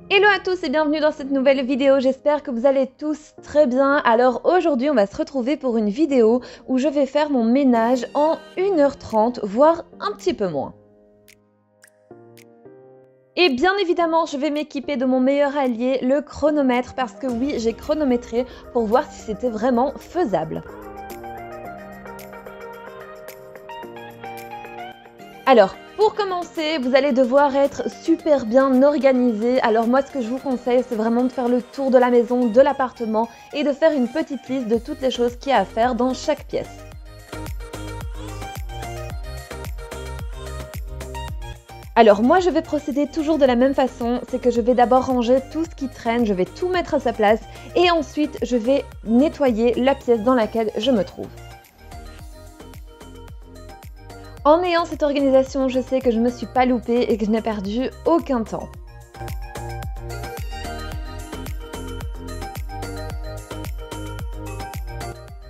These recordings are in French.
Hello à tous et bienvenue dans cette nouvelle vidéo, j'espère que vous allez tous très bien. Alors aujourd'hui on va se retrouver pour une vidéo où je vais faire mon ménage en 1h30, voire un petit peu moins. Et bien évidemment je vais m'équiper de mon meilleur allié, le chronomètre, parce que oui j'ai chronométré pour voir si c'était vraiment faisable. Alors, pour commencer, vous allez devoir être super bien organisé. Alors moi, ce que je vous conseille, c'est vraiment de faire le tour de la maison, de l'appartement et de faire une petite liste de toutes les choses qu'il y a à faire dans chaque pièce. Alors moi, je vais procéder toujours de la même façon, c'est que je vais d'abord ranger tout ce qui traîne, je vais tout mettre à sa place et ensuite, je vais nettoyer la pièce dans laquelle je me trouve. En ayant cette organisation, je sais que je ne me suis pas loupée et que je n'ai perdu aucun temps.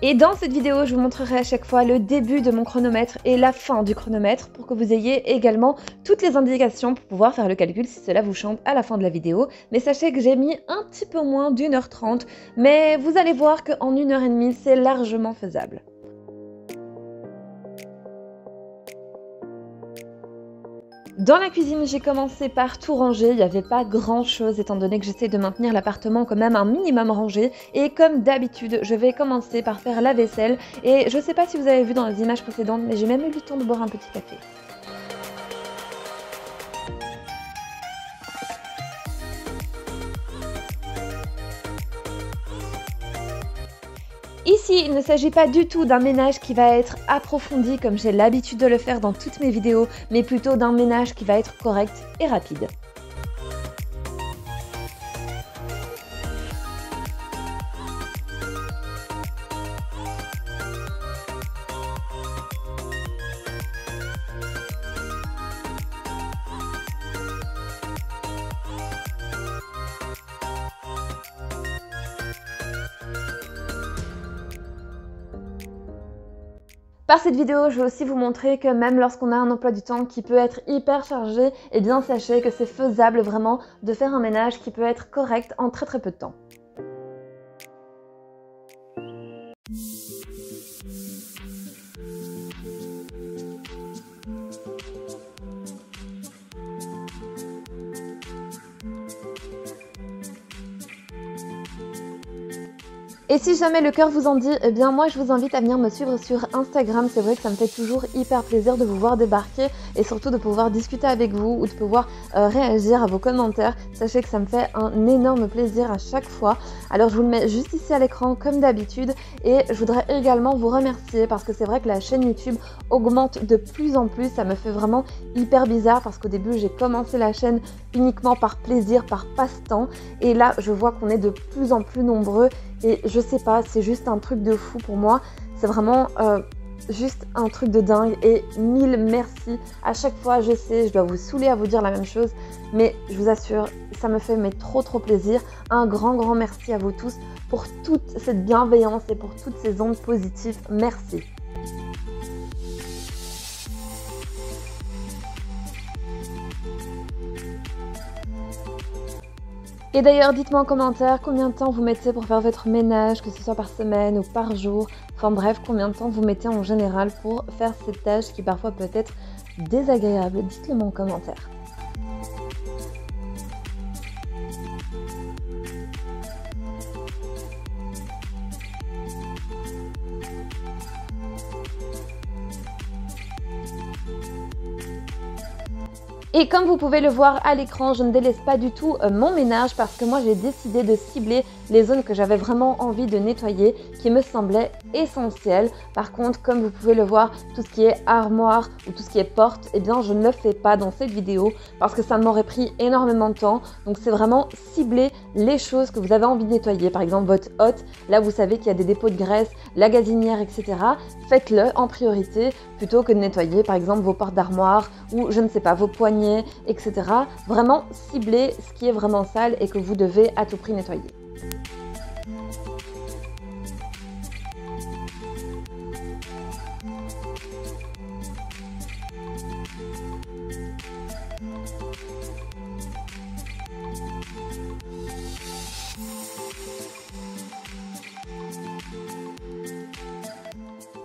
Et dans cette vidéo, je vous montrerai à chaque fois le début de mon chronomètre et la fin du chronomètre pour que vous ayez également toutes les indications pour pouvoir faire le calcul si cela vous chante à la fin de la vidéo. Mais sachez que j'ai mis un petit peu moins d'1h30, mais vous allez voir qu'en 1h30, c'est largement faisable. Dans la cuisine, j'ai commencé par tout ranger, il n'y avait pas grand chose étant donné que j'essaie de maintenir l'appartement quand même un minimum rangé. Et comme d'habitude, je vais commencer par faire la vaisselle. Et je ne sais pas si vous avez vu dans les images précédentes, mais j'ai même eu le temps de boire un petit café. Ici, il ne s'agit pas du tout d'un ménage qui va être approfondi comme j'ai l'habitude de le faire dans toutes mes vidéos, mais plutôt d'un ménage qui va être correct et rapide. Par cette vidéo, je vais aussi vous montrer que même lorsqu'on a un emploi du temps qui peut être hyper chargé, eh bien sachez que c'est faisable vraiment de faire un ménage qui peut être correct en très peu de temps. Et si jamais le cœur vous en dit, eh bien moi je vous invite à venir me suivre sur Instagram. C'est vrai que ça me fait toujours hyper plaisir de vous voir débarquer et surtout de pouvoir discuter avec vous ou de pouvoir réagir à vos commentaires. Sachez que ça me fait un énorme plaisir à chaque fois. Alors je vous le mets juste ici à l'écran comme d'habitude et je voudrais également vous remercier parce que c'est vrai que la chaîne YouTube augmente de plus en plus. Ça me fait vraiment hyper bizarre parce qu'au début j'ai commencé la chaîne uniquement par plaisir, par passe-temps et là je vois qu'on est de plus en plus nombreux. Et je sais pas, c'est juste un truc de fou pour moi. C'est vraiment juste un truc de dingue. Et mille merci. À chaque fois, je sais, je dois vous saouler à vous dire la même chose. Mais je vous assure, ça me fait trop plaisir. Un grand merci à vous tous pour toute cette bienveillance et pour toutes ces ondes positives. Merci. Et d'ailleurs, dites-moi en commentaire combien de temps vous mettez pour faire votre ménage, que ce soit par semaine ou par jour. Enfin bref, combien de temps vous mettez en général pour faire cette tâche qui parfois peut être désagréable. Dites-le moi en commentaire. Et comme vous pouvez le voir à l'écran, je ne délaisse pas du tout mon ménage parce que moi j'ai décidé de cibler les zones que j'avais vraiment envie de nettoyer, qui me semblaient essentielles. Par contre, comme vous pouvez le voir, tout ce qui est armoire ou tout ce qui est porte, eh bien je ne le fais pas dans cette vidéo parce que ça m'aurait pris énormément de temps. Donc c'est vraiment cibler les choses que vous avez envie de nettoyer. Par exemple votre hotte, là vous savez qu'il y a des dépôts de graisse, la gazinière, etc. Faites-le en priorité plutôt que de nettoyer par exemple vos portes d'armoire ou je ne sais pas, vos poignées, etc. Vraiment cibler ce qui est vraiment sale et que vous devez à tout prix nettoyer.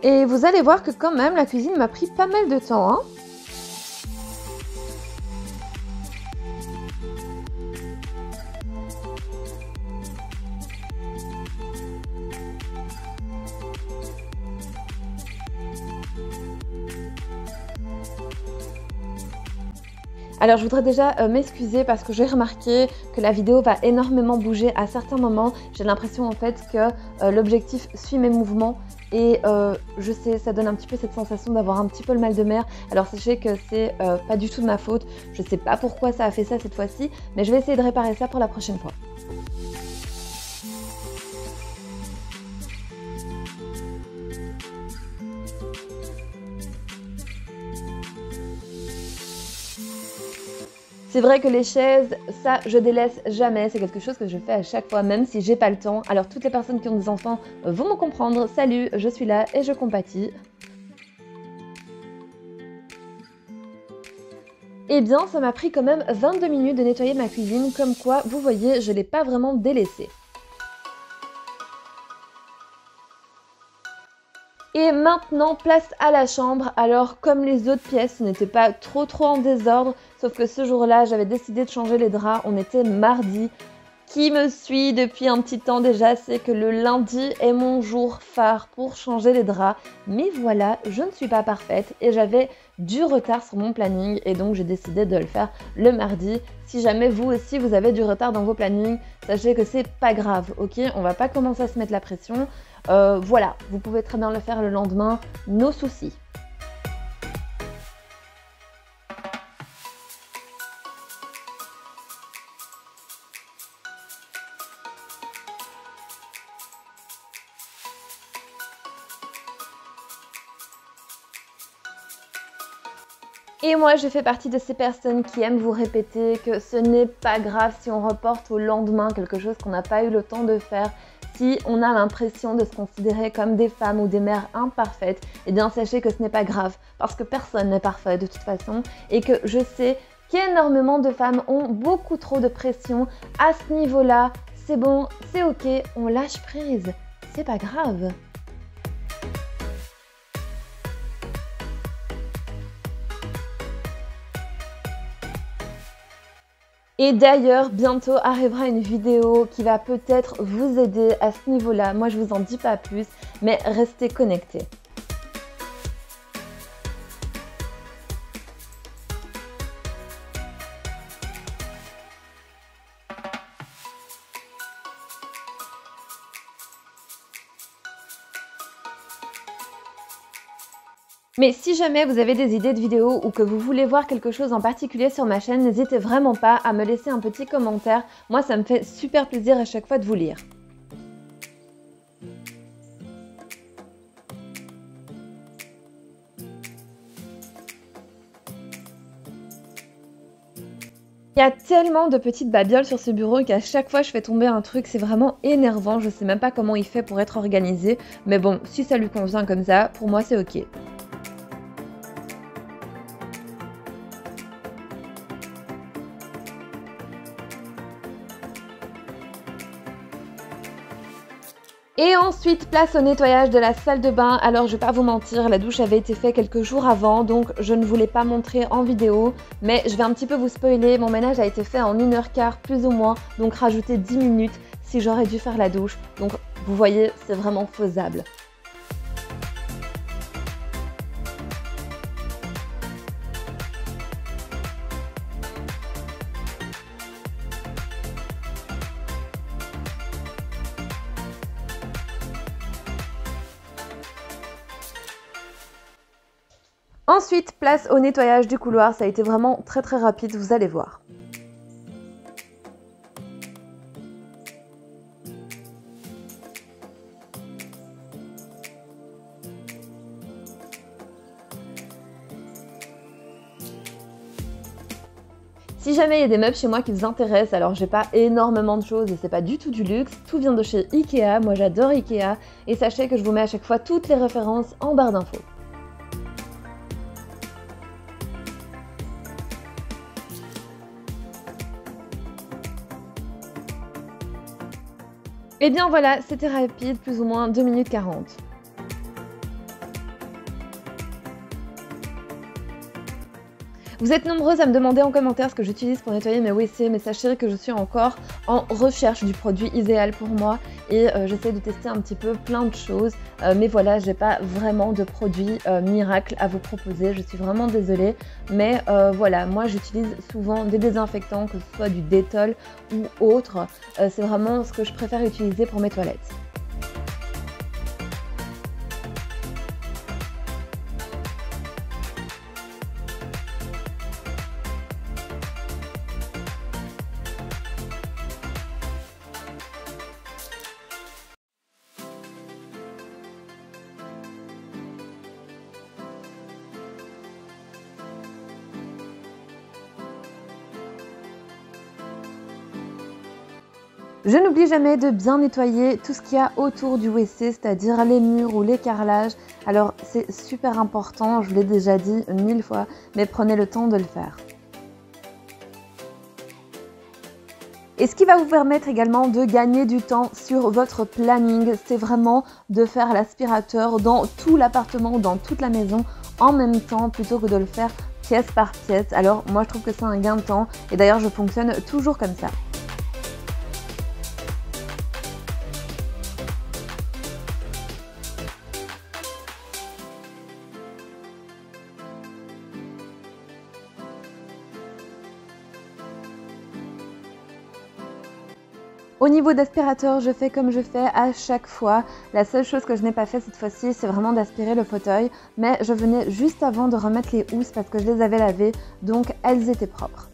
Et vous allez voir que quand même la cuisine m'a pris pas mal de temps, hein. Alors je voudrais déjà m'excuser parce que j'ai remarqué que la vidéo va énormément bouger à certains moments. J'ai l'impression en fait que l'objectif suit mes mouvements et je sais, ça donne un petit peu cette sensation d'avoir un petit peu le mal de mer. Alors sachez que c'est pas du tout de ma faute. Je sais pas pourquoi ça a fait ça cette fois-ci, mais je vais essayer de réparer ça pour la prochaine fois. C'est vrai que les chaises, ça, je délaisse jamais. C'est quelque chose que je fais à chaque fois, même si j'ai pas le temps. Alors, toutes les personnes qui ont des enfants vont me comprendre. Salut, je suis là et je compatis. Eh bien, ça m'a pris quand même 22 minutes de nettoyer ma cuisine. Comme quoi, vous voyez, je l'ai pas vraiment délaissée. Et maintenant, place à la chambre. Alors, comme les autres pièces n'étaient pas trop en désordre, sauf que ce jour-là, j'avais décidé de changer les draps. On était mardi. Qui me suit depuis un petit temps déjà sait que le lundi est mon jour phare pour changer les draps. Mais voilà, je ne suis pas parfaite et j'avais du retard sur mon planning et donc j'ai décidé de le faire le mardi. Si jamais vous aussi vous avez du retard dans vos plannings, sachez que c'est pas grave, ok? On va pas commencer à se mettre la pression. Voilà, vous pouvez très bien le faire le lendemain, nos soucis. Et moi, je fais partie de ces personnes qui aiment vous répéter que ce n'est pas grave si on reporte au lendemain quelque chose qu'on n'a pas eu le temps de faire. Si on a l'impression de se considérer comme des femmes ou des mères imparfaites, eh bien sachez que ce n'est pas grave parce que personne n'est parfait de toute façon et que je sais qu'énormément de femmes ont beaucoup trop de pression à ce niveau-là. C'est bon, c'est ok, on lâche prise, c'est pas grave. Et d'ailleurs, bientôt arrivera une vidéo qui va peut-être vous aider à ce niveau-là. Moi, je vous en dis pas plus, mais restez connectés. Mais si jamais vous avez des idées de vidéos ou que vous voulez voir quelque chose en particulier sur ma chaîne, n'hésitez vraiment pas à me laisser un petit commentaire. Moi, ça me fait super plaisir à chaque fois de vous lire. Il y a tellement de petites babioles sur ce bureau qu'à chaque fois je fais tomber un truc, c'est vraiment énervant. Je sais même pas comment il fait pour être organisé. Mais bon, si ça lui convient comme ça, pour moi c'est ok. Et ensuite, place au nettoyage de la salle de bain. Alors, je vais pas vous mentir, la douche avait été faite quelques jours avant, donc je ne voulais pas montrer en vidéo. Mais je vais un petit peu vous spoiler, mon ménage a été fait en 1h15 plus ou moins, donc rajoutez 10 minutes si j'aurais dû faire la douche. Donc, vous voyez, c'est vraiment faisable. Ensuite, place au nettoyage du couloir. Ça a été vraiment très rapide, vous allez voir. Si jamais il y a des meubles chez moi qui vous intéressent, alors j'ai pas énormément de choses et c'est pas du tout du luxe, tout vient de chez Ikea, moi j'adore Ikea et sachez que je vous mets à chaque fois toutes les références en barre d'infos. Et bien voilà, c'était rapide, plus ou moins 2 minutes 40. Vous êtes nombreuses à me demander en commentaire ce que j'utilise pour nettoyer mes WC, mais sachez que je suis encore en recherche du produit idéal pour moi et j'essaie de tester un petit peu plein de choses. Mais voilà, j'ai pas vraiment de produit miracle à vous proposer, je suis vraiment désolée. Mais voilà, moi j'utilise souvent des désinfectants, que ce soit du Dettol ou autre. C'est vraiment ce que je préfère utiliser pour mes toilettes. Je n'oublie jamais de bien nettoyer tout ce qu'il y a autour du WC, c'est-à-dire les murs ou les carrelages. Alors c'est super important, je vous l'ai déjà dit 1000 fois, mais prenez le temps de le faire. Et ce qui va vous permettre également de gagner du temps sur votre planning, c'est vraiment de faire l'aspirateur dans tout l'appartement ou dans toute la maison en même temps plutôt que de le faire pièce par pièce. Alors moi je trouve que c'est un gain de temps et d'ailleurs je fonctionne toujours comme ça. Au niveau d'aspirateur, je fais comme je fais à chaque fois. La seule chose que je n'ai pas fait cette fois-ci, c'est vraiment d'aspirer le fauteuil. Mais je venais juste avant de remettre les housses parce que je les avais lavées, donc elles étaient propres.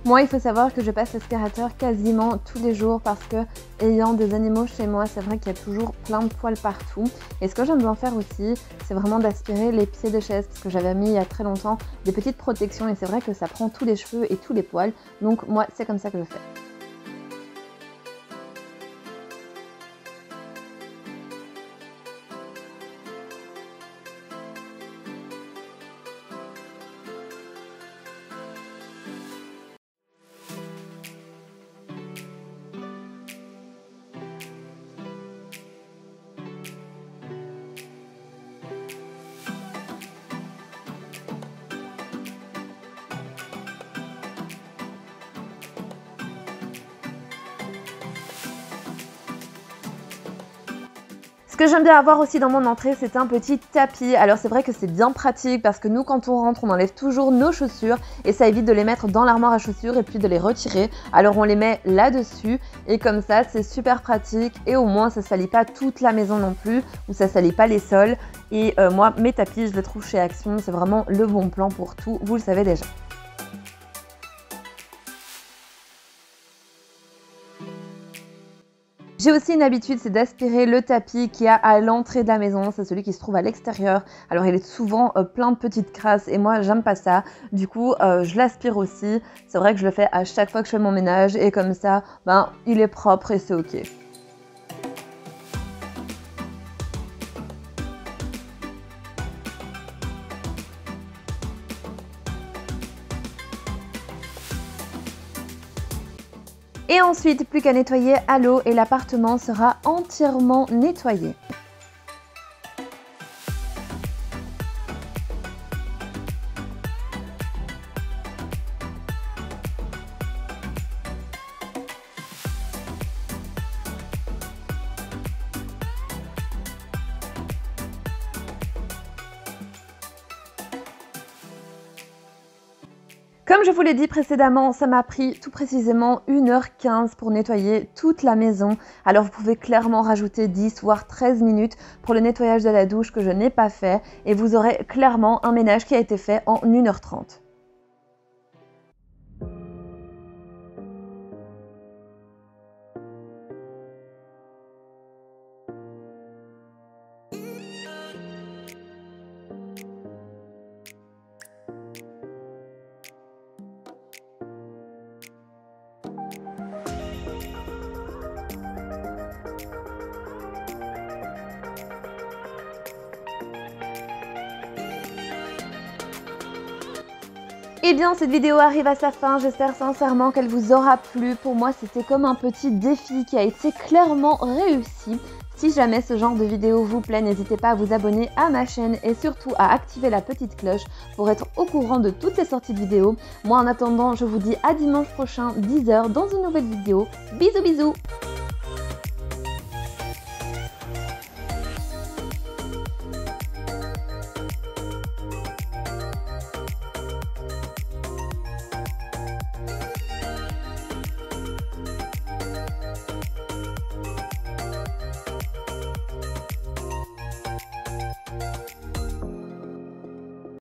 Moi, il faut savoir que je passe l'aspirateur quasiment tous les jours parce que, ayant des animaux chez moi, c'est vrai qu'il y a toujours plein de poils partout. Et ce que j'aime bien faire aussi, c'est vraiment d'aspirer les pieds des chaises parce que j'avais mis il y a très longtemps des petites protections et c'est vrai que ça prend tous les cheveux et tous les poils. Donc moi, c'est comme ça que je fais. Ce que j'aime bien avoir aussi dans mon entrée, c'est un petit tapis. Alors c'est vrai que c'est bien pratique parce que nous, quand on rentre, on enlève toujours nos chaussures et ça évite de les mettre dans l'armoire à chaussures et puis de les retirer. Alors on les met là-dessus et comme ça, c'est super pratique et au moins ça salit pas toute la maison non plus ou ça salit pas les sols. Et moi, mes tapis, je les trouve chez Action, c'est vraiment le bon plan pour tout, vous le savez déjà. J'ai aussi une habitude, c'est d'aspirer le tapis qu'il y a à l'entrée de la maison. C'est celui qui se trouve à l'extérieur. Alors il est souvent plein de petites crasses et moi j'aime pas ça. Du coup je l'aspire aussi. C'est vrai que je le fais à chaque fois que je fais mon ménage et comme ça, ben, il est propre et c'est ok. Et ensuite, plus qu'à nettoyer à l'eau et l'appartement sera entièrement nettoyé. Comme je vous l'ai dit précédemment, ça m'a pris tout précisément 1h15 pour nettoyer toute la maison. Alors vous pouvez clairement rajouter 10 voire 13 minutes pour le nettoyage de la douche que je n'ai pas fait et vous aurez clairement un ménage qui a été fait en 1h30. Eh bien, cette vidéo arrive à sa fin, j'espère sincèrement qu'elle vous aura plu. Pour moi, c'était comme un petit défi qui a été clairement réussi. Si jamais ce genre de vidéo vous plaît, n'hésitez pas à vous abonner à ma chaîne et surtout à activer la petite cloche pour être au courant de toutes les sorties de vidéos. Moi, en attendant, je vous dis à dimanche prochain, 10 h, dans une nouvelle vidéo. Bisous bisous!